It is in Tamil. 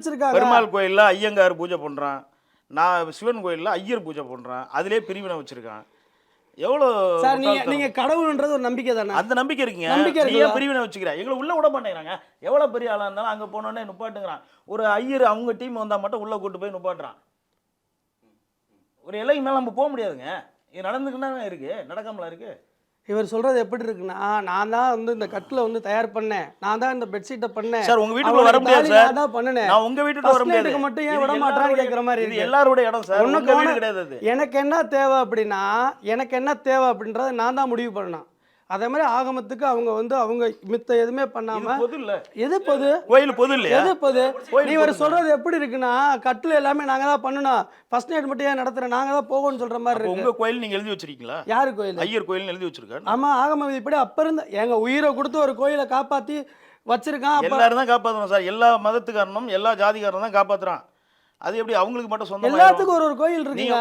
பிரிச்சிருக்காங்க. பெருமாள் கோயில்ல ஐயங்கார் பூஜை பண்றான், நான் சிவன் கோயில்ல ஐயர் பூஜை பண்றான், அதிலே பிரிவினை வச்சிருக்கான். எவ்வளோ சார் முட்டாள்தனம். நீங்க கடவுள்ன்றது ஒரு நம்பிக்கை தானே? அந்த நம்பிக்கை இருக்குங்க. நம்பிக்கை நீ இருக்குதா? ஏன் பிரிவினை வச்சுக்கிற? எங்களை உள்ள விட மாட்டேங்கிறாங்க. எவ்வளவு பெரிய ஆளா இருந்தாலும் அங்க போனோடனே நுப்பாட்டுங்கிறான். ஒரு ஐயர் அவங்க டீம் வந்தா மட்டும் உள்ள கூட்டு போய் நுப்பாட்டுறான். ஒரு எல்லைக்கு மேல நம்ம போக முடியாதுங்க. இது நடந்துக்கிட்டு இருக்கு, நடக்காமலா இருக்கு. இவர் சொல்றது எப்படி இருக்குன்னா, நான் தான் வந்து இந்த கட்டில வந்து தயார் பண்ணேன், நான் தான் இந்த பெட்ஷீட்டை பண்ணேன், சார் உங்க வீட்டுக்குள்ள வர முடியாது சார். நான் தான் பண்ணேன், நான் உங்க வீட்டுக்கு வர முடியாது. மட்டும் ஏன் விட மாட்டான்னு கேட்குற மாதிரி இது இருக்கு. எல்லாரோட இடம் சார், ஒண்ணும் உங்க வீடு கிடையாது அது. எனக்கு என்ன தேவை அப்படின்னா, எனக்கு என்ன தேவை அப்படின்றத நான் தான் முடிவு பண்ணணும். அதே மாதிரி ஆகமத்துக்கு அவங்க வந்து அவங்க மித்த எதுவுமே பண்ணாம, பொது இல்ல, எது பொது? கோயில் பொது இல்லையா? எது பொது? நீ இவர் சொல்றது எப்படி இருக்குன்னா, கட்டில் எல்லாமே நாங்க தான் பண்ணணும், ஃபர்ஸ்ட் நைட் மட்டும் ஏன் நடத்துறேன், நாங்க தான் போகணும்னு சொல்ற மாதிரி இருக்கு. உங்க கோயில் நீங்க எழுதி வச்சிருக்கீங்களா? யாரு கோயில்? ஐயர் கோயில் எழுதி வச்சிருக்காரு. ஆமா, ஆகம விதிப்படி அப்ப இருந்து எங்க உயிரை கொடுத்து ஒரு கோயிலை காப்பாத்தி வச்சிருக்கான். எல்லாரும் தான் காப்பாற்றணும் சார். எல்லா மதத்துக்காரனும் எல்லா ஜாதிக்காரனும் தான் காப்பாத்துறான். அது எப்படி அவங்களுக்கு மட்டும் சொந்தம்? எல்லாத்துக்கும் ஒரு கோயில் இருக்குங்க.